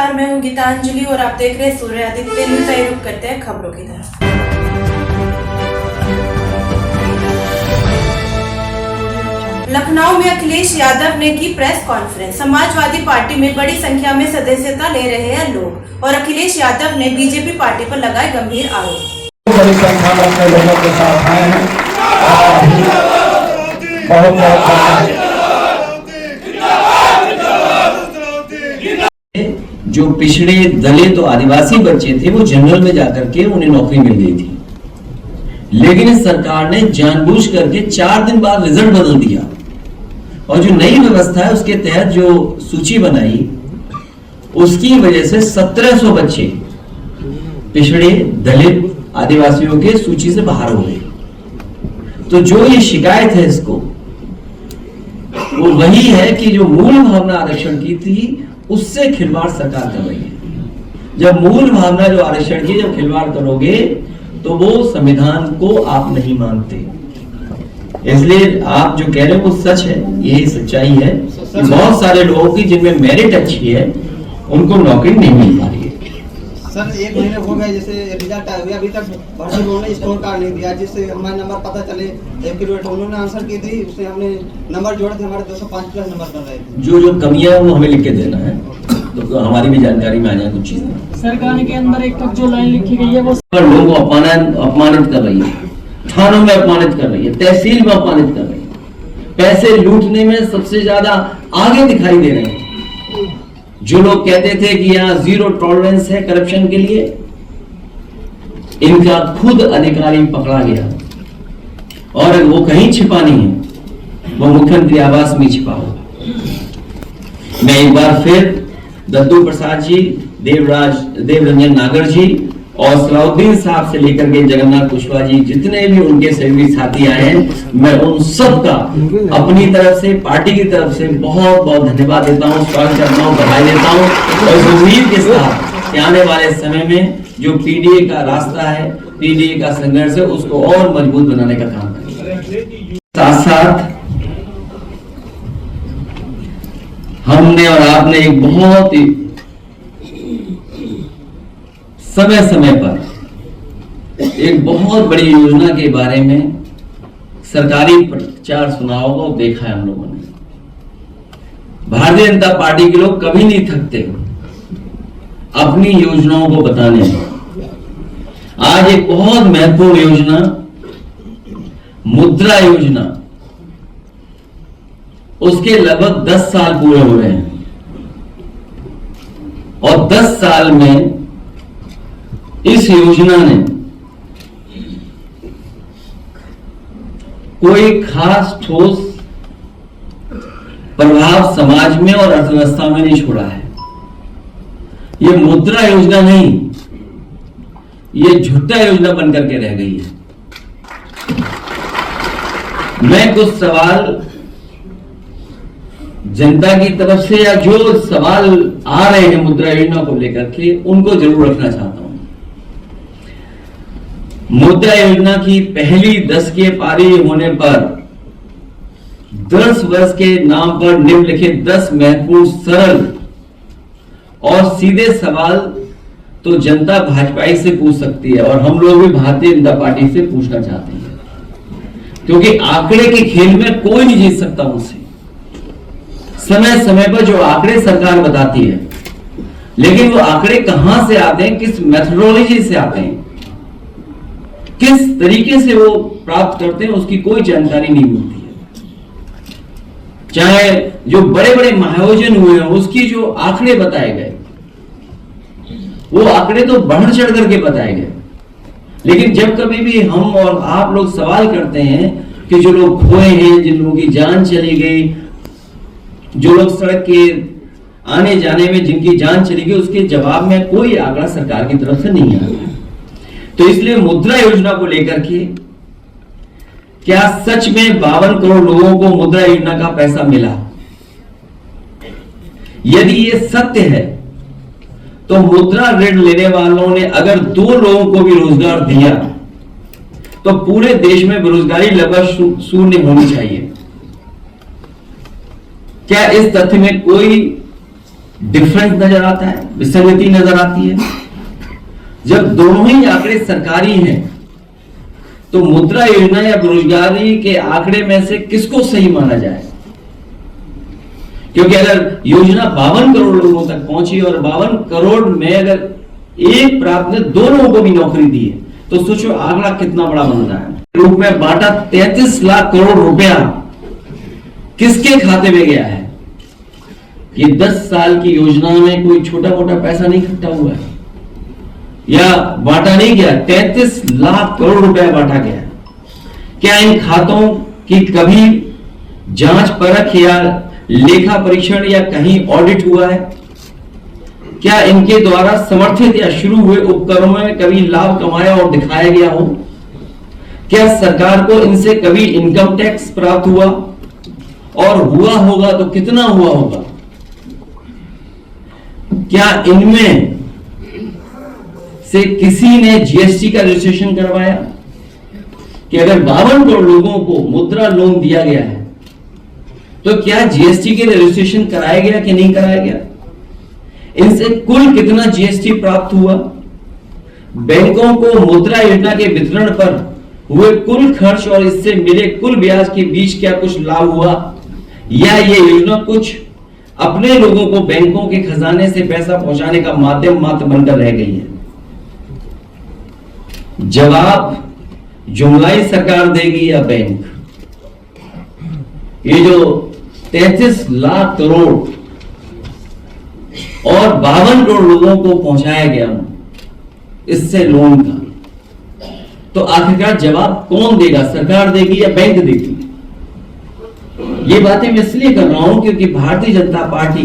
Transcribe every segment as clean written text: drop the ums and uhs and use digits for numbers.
नमस्कार, मैं हूं गीतांजलि और आप देख रहे हैं सूर्य आदित्य न्यूज। आइए रुक करते हैं खबरों की तरफ। लखनऊ में अखिलेश यादव ने की प्रेस कॉन्फ्रेंस। समाजवादी पार्टी में बड़ी संख्या में सदस्यता ले रहे हैं लोग और अखिलेश यादव ने बीजेपी पार्टी पर लगाए गंभीर आरोप। बड़ी संख्या में अपने लोगों के साथ आए हैं और बहुत जो पिछड़े दलित और आदिवासी बच्चे थे वो जनरल में जाकर के उन्हें नौकरी मिल गई थी, लेकिन इस सरकार ने जानबूझ करके 4 दिन बाद रिजल्ट बदल दिया और जो नई व्यवस्था है उसके तहत जो सूची बनाई उसकी वजह से 1700 बच्चे पिछड़े दलित आदिवासियों के सूची से बाहर हो गए। तो जो ये शिकायत है इसको वो वही है कि जो मूल भावना आरक्षण की थी उससे खिलवाड़ सरकार कर रही है। जब मूल भावना जो आरक्षण की जब खिलवाड़ करोगे तो वो संविधान को आप नहीं मानते। इसलिए आप जो कह रहे हो वो सच है, यही सच्चाई है कि बहुत सारे लोगों की जिनमें मेरिट अच्छी है उनको नौकरी नहीं मिल पा रही है। सर 1 महीने हो गए जैसे रिजल्ट आया हुआ, अभी तक भर्ती उन्होंने स्कोर कार्ड नहीं दिया जिससे हमारा नंबर पता चले। एक उन्होंने आंसर की थी, उससे हमने नंबर जोड़े थे, हमारे 205 प्लस नंबर कर रहे थे। जो कमियां है वो हमें लिख के देना है तो हमारी भी जानकारी में आ जाए कुछ चीजें। सरकार के अंदर एक तक जो लाइन लिखी गई है वो लोगों को अपमानित कर रही है, थानों में अपमानित कर रही है, तहसील में अपमानित कर रही है, पैसे लूटने में सबसे ज्यादा आगे दिखाई दे रहे हैं। जो लोग कहते थे कि यहाँ 0 टॉलरेंस है करप्शन के लिए, इनका खुद अधिकारी पकड़ा गया और वो कहीं छिपा नहीं है, वो मुख्यमंत्री आवास में छिपा हो। मैं एक बार फिर दद्दू प्रसाद जी, देवरंजन नागर जी और सलाउद्दीन साहब से लेकर के जगन्नाथ कुशवाहा जी, जितने भी उनके सहयोगी साथी आए हैं, मैं उन सब का अपनी तरफ से, पार्टी की तरफ से बहुत बहुत धन्यवाद देता हूं, स्वागत करता हूं, बधाई देता हूं और इस उम्मीद के साथ कि आने वाले समय में जो पीडीए का रास्ता है, पीडीए का संघर्ष है, उसको और मजबूत बनाने का काम करें। साथ साथ हमने और आपने एक बहुत ही समय समय पर एक बहुत बड़ी योजना के बारे में सरकारी प्रचार सुना होगा, देखा है हम लोगों ने। भारतीय जनता पार्टी के लोग कभी नहीं थकते अपनी योजनाओं को बताने में। आज एक बहुत महत्वपूर्ण योजना मुद्रा योजना, उसके लगभग 10 साल पूरे हो रहे हैं और 10 साल में इस योजना ने कोई खास ठोस प्रभाव समाज में और अर्थव्यवस्था में नहीं छोड़ा है। ये मुद्रा योजना नहीं, ये झूठा योजना बनकर के रह गई है। मैं कुछ सवाल जनता की तरफ से या जो सवाल आ रहे हैं मुद्रा योजना को लेकर के, उनको जरूर रखना चाहता हूं। मुद्रा योजना की पहली 10 की पारी होने पर 10 वर्ष के नाम पर निम्नलिखित 10 महत्वपूर्ण, सरल और सीधे सवाल तो जनता भाजपाई से पूछ सकती है और हम लोग भी भारतीय जनता पार्टी से पूछना चाहते हैं, क्योंकि आंकड़े के खेल में कोई नहीं जीत सकता मुझसे। समय समय पर जो आंकड़े सरकार बताती है, लेकिन वो आंकड़े कहां से आते हैं, किस मेथोडोलॉजी से आते हैं, किस तरीके से वो प्राप्त करते हैं, उसकी कोई जानकारी नहीं मिलती है। चाहे जो बड़े बड़े महायोजन हुए हैं उसकी जो आंकड़े बताए गए, वो आंकड़े तो बढ़ चढ़ करके बताए गए, लेकिन जब कभी भी हम और आप लोग सवाल करते हैं कि जो लोग खोए हैं, जिन लोगों की जान चली गई, जो लोग सड़क के आने जाने में जिनकी जान चली गई, उसके जवाब में कोई आंकड़ा सरकार की तरफ से नहीं आ रहा। तो इसलिए मुद्रा योजना को लेकर के क्या सच में 52 करोड़ लोगों को मुद्रा योजना का पैसा मिला? यदि ये सत्य है तो मुद्रा ऋण लेने वालों ने अगर 2 लोगों को भी रोजगार दिया तो पूरे देश में बेरोजगारी लगभग 0 होनी चाहिए। क्या इस तथ्य में कोई डिफरेंस नजर आता है, विसंगति नजर आती है। जब दोनों ही आंकड़े सरकारी हैं तो मुद्रा योजना या बेरोजगारी के आंकड़े में से किसको सही माना जाए? क्योंकि अगर योजना 52 करोड़ लोगों तक पहुंची और 52 करोड़ में अगर एक प्राप्त ने 2 लोगों को भी नौकरी दी है तो सोचो आंकड़ा कितना बड़ा बन रहा है। रूप में बांटा 33 लाख करोड़ रुपया किसके खाते में गया है? ये 10 साल की योजना में कोई छोटा मोटा पैसा नहीं इकट्ठा हुआ है या बांटा नहीं गया, 33 लाख करोड़ रुपया बांटा गया। क्या इन खातों की कभी जांच परख या लेखा परीक्षण या कहीं ऑडिट हुआ है? क्या इनके द्वारा समर्थित या शुरू हुए उपक्रमों में कभी लाभ कमाया और दिखाया गया हो? क्या सरकार को इनसे कभी इनकम टैक्स प्राप्त हुआ और हुआ होगा तो कितना हुआ होगा? क्या इनमें से किसी ने जीएसटी का रजिस्ट्रेशन करवाया? कि अगर 52 करोड़ लोगों को मुद्रा लोन दिया गया है तो क्या जीएसटी के रजिस्ट्रेशन कराया गया कि नहीं कराया गया? इनसे कुल कितना जीएसटी प्राप्त हुआ? बैंकों को मुद्रा योजना के वितरण पर हुए कुल खर्च और इससे मिले कुल ब्याज के बीच क्या कुछ लाभ हुआ, या ये योजना कुछ अपने लोगों को बैंकों के खजाने से पैसा पहुंचाने का माध्यम मात्र बनकर रह गई है? जवाब जुमलाई सरकार देगी या बैंक? ये जो 33 लाख करोड़ और 52 करोड़ लोगों को पहुंचाया गया इससे लोन का, तो आखिरकार जवाब कौन देगा? सरकार देगी या बैंक देगी? ये बातें मैं इसलिए कर रहा हूं क्योंकि भारतीय जनता पार्टी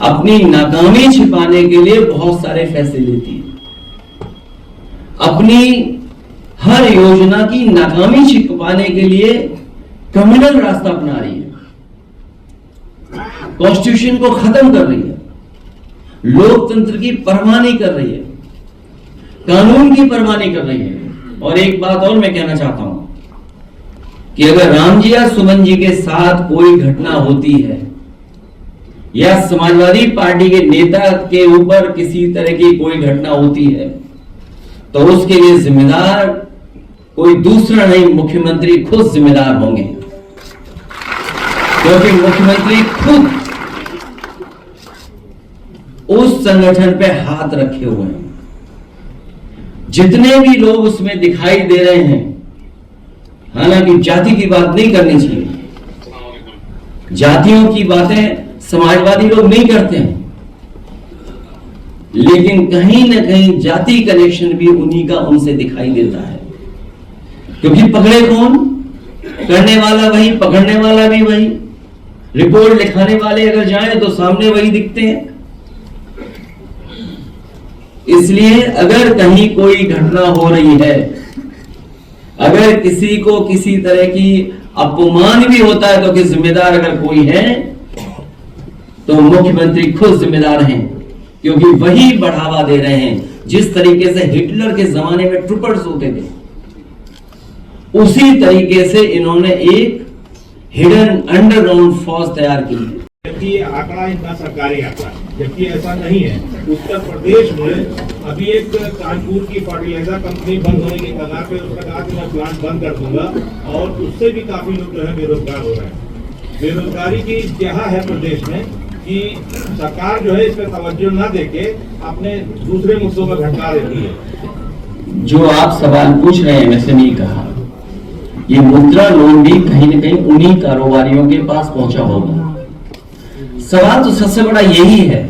अपनी नाकामी छिपाने के लिए बहुत सारे फैसले लेती है। अपनी हर योजना की नाकामी छिपाने के लिए कम्युनल रास्ता अपना रही है, कॉन्स्टिट्यूशन को खत्म कर रही है, लोकतंत्र की परवाह नहीं कर रही है, कानून की परवाह नहीं कर रही है। और एक बात और मैं कहना चाहता हूं कि अगर राम जी या सुमन जी के साथ कोई घटना होती है या समाजवादी पार्टी के नेता के ऊपर किसी तरह की कोई घटना होती है तो उसके लिए जिम्मेदार कोई दूसरा नहीं, मुख्यमंत्री खुद जिम्मेदार होंगे, क्योंकि मुख्यमंत्री खुद उस संगठन पे हाथ रखे हुए हैं। जितने भी लोग उसमें दिखाई दे रहे हैं, हालांकि जाति की बात नहीं करनी चाहिए, जातियों की बातें समाजवादी लोग नहीं करते हैं, लेकिन कहीं ना कहीं जाति कनेक्शन भी उन्हीं का उनसे दिखाई देता है। क्योंकि पकड़े कौन? करने वाला वही, पकड़ने वाला भी वही, रिपोर्ट लिखाने वाले अगर जाएं तो सामने वही दिखते हैं। इसलिए अगर कहीं कोई घटना हो रही है, अगर किसी को किसी तरह की अपमान भी होता है तो कि जिम्मेदार अगर कोई है तो मुख्यमंत्री खुद जिम्मेदार हैं, क्योंकि वही बढ़ावा दे रहे हैं। जिस तरीके से हिटलर के जमाने में ट्रूपर्स होते थे, उसी तरीके से इन्होंने एक हिडन अंडरग्राउंड फौज तैयार की है। जबकि ये आंकड़ा इतना सरकारी आंकड़ा, जबकि ऐसा नहीं है। उत्तर प्रदेश में अभी एक कानपुर की फर्टिलाइजर कंपनी बंद होने के कगार पे उसने कहा कि मैं प्लांट बंद कर दूंगा, और उससे भी काफी लोग जो है बेरोजगार हो रहे हैं। बेरोजगारी की जहाँ है प्रदेश में कि सरकार जो है इस पर तवज्जो न देके अपने दूसरे मुद्दों में भटका देती है। जो आप सवाल पूछ रहे हैं, वैसे नहीं कहा, ये मुद्रा लोन भी कहीं न कहीं उन्हीं कारोबारियों के पास पहुंचा होगा। सवाल तो सबसे बड़ा यही है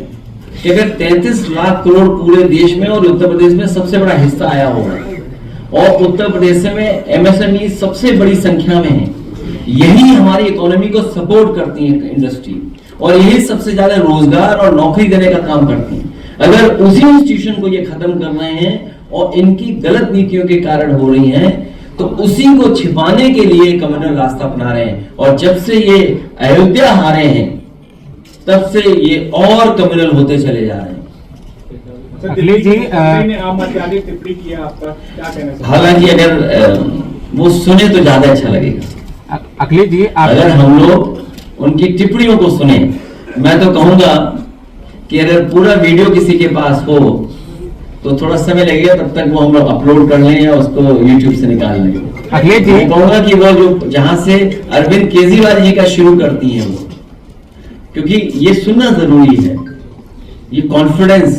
कि अगर 33 लाख करोड़ पूरे देश में और उत्तर प्रदेश में सबसे बड़ा हिस्सा आया होगा, और उत्तर प्रदेश में एमएसएमई सबसे बड़ी संख्या में है, यही हमारी इकोनॉमी को सपोर्ट करती है इंडस्ट्री, और यही सबसे ज्यादा रोजगार और नौकरी देने का काम करती है। अगर उसी इंस्टीट्यूशन को ये खत्म कर रहे हैं और इनकी गलत नीतियों के कारण हो रही हैं, तो उसी को छिपाने के लिए कम्युनल रास्ता अपना रहे हैं। और जब से ये अयोध्या हारे हैं तब से ये और कम्युनल होते चले जा रहे हैं। अखिलेश जी ने आपत्तिजनक टिप्पणी किया, आपका क्या कहना है? हालांकि अगर वो सुने तो ज्यादा अच्छा लगेगा। अखिलेश जी अगर हम लोग उनकी टिप्पणियों को सुने, मैं तो कहूंगा कि अगर पूरा वीडियो किसी के पास हो तो थोड़ा समय लगेगा, तब तक वो हम लोग अपलोड कर लें या उसको यूट्यूब से निकाल लें। मैं कहूंगा कि वो जो जहां से अरविंद केजरीवाल जी का शुरू करती हैं वो, क्योंकि ये सुनना जरूरी है, ये कॉन्फिडेंस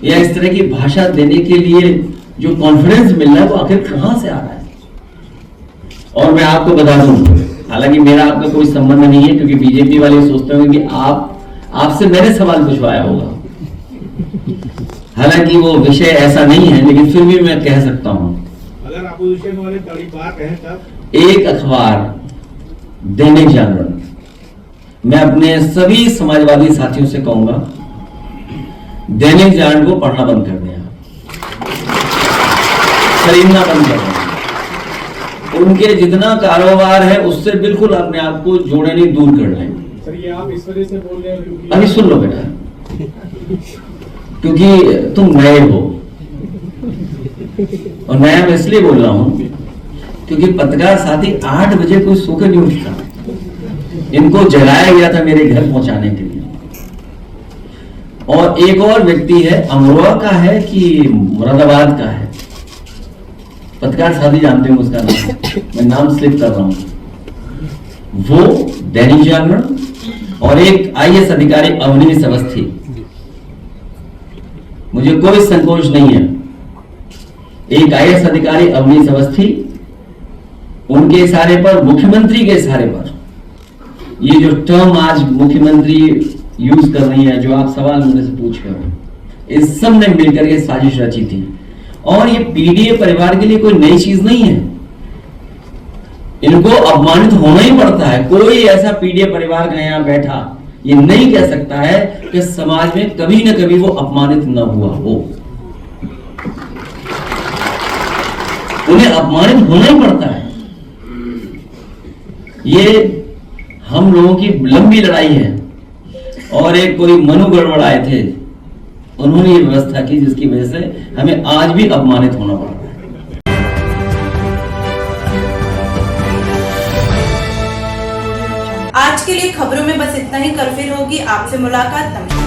या इस तरह की भाषा देने के लिए जो कॉन्फिडेंस मिल रहा है वो आखिर कहां से आ रहा है। और मैं आपको बता दूं, हालांकि मेरा आपका कोई संबंध नहीं है, क्योंकि बीजेपी वाले सोचते होंगे कि आपसे मैंने सवाल पूछवाया होगा। हालांकि वो विषय ऐसा नहीं है, लेकिन फिर भी मैं कह सकता हूं, अगर अपोजिशन वाले बड़ी बात कहें तब एक अखबार दैनिक जागरण, मैं अपने सभी समाजवादी साथियों से कहूंगा दैनिक जागरण को पढ़ना बंद कर दें, खरीदना बंद कर दें। उनके जितना कारोबार है उससे बिल्कुल अपने आप को जोड़े नहीं, दूर कर लें। सर ये आप इस वजह से बोल रहे हैं क्योंकि अभी सुन लो बेटा, क्योंकि तुम नए हो, और नया मैं इसलिए बोल रहा हूं क्योंकि पत्रकार साथी 8 बजे कोई सोकर नहीं उठता। इनको जगाया गया था मेरे घर पहुंचाने के लिए। और एक और व्यक्ति है, अमरोहा का है कि मुरादाबाद का है, पत्रकार साथी जानते हैं उसका नाम, मैं नाम स्लिप कर रहा हूं। वो दैनिक जागरण और एक IAS अधिकारी अवनीश अवस्थी, मुझे कोई संकोच नहीं है, एक IAS अधिकारी अवनीश अवस्थी, उनके इशारे पर, मुख्यमंत्री के इशारे पर, ये जो टर्म आज मुख्यमंत्री यूज कर रही है, जो आप सवाल मेरे से पूछ रहे हो, इस सब ने मिलकर ये साजिश रची थी। और ये पीडीए परिवार के लिए कोई नई चीज नहीं है, इनको अपमानित होना ही पड़ता है। कोई ऐसा पीडीए परिवार का यहाँ बैठा ये नहीं कह सकता है कि समाज में कभी न कभी वो अपमानित न हुआ हो। उन्हें अपमानित होना ही पड़ता है। ये हम लोगों की लंबी लड़ाई है, और एक कोई मनु गड़बड़ाए थे, उन्होंने ये व्यवस्था की जिसकी वजह से हमें आज भी अपमानित होना पड़ रहा है। आज के लिए खबरों में बस इतना ही। कल फिर होगी आपसे मुलाकात। नमस्कार।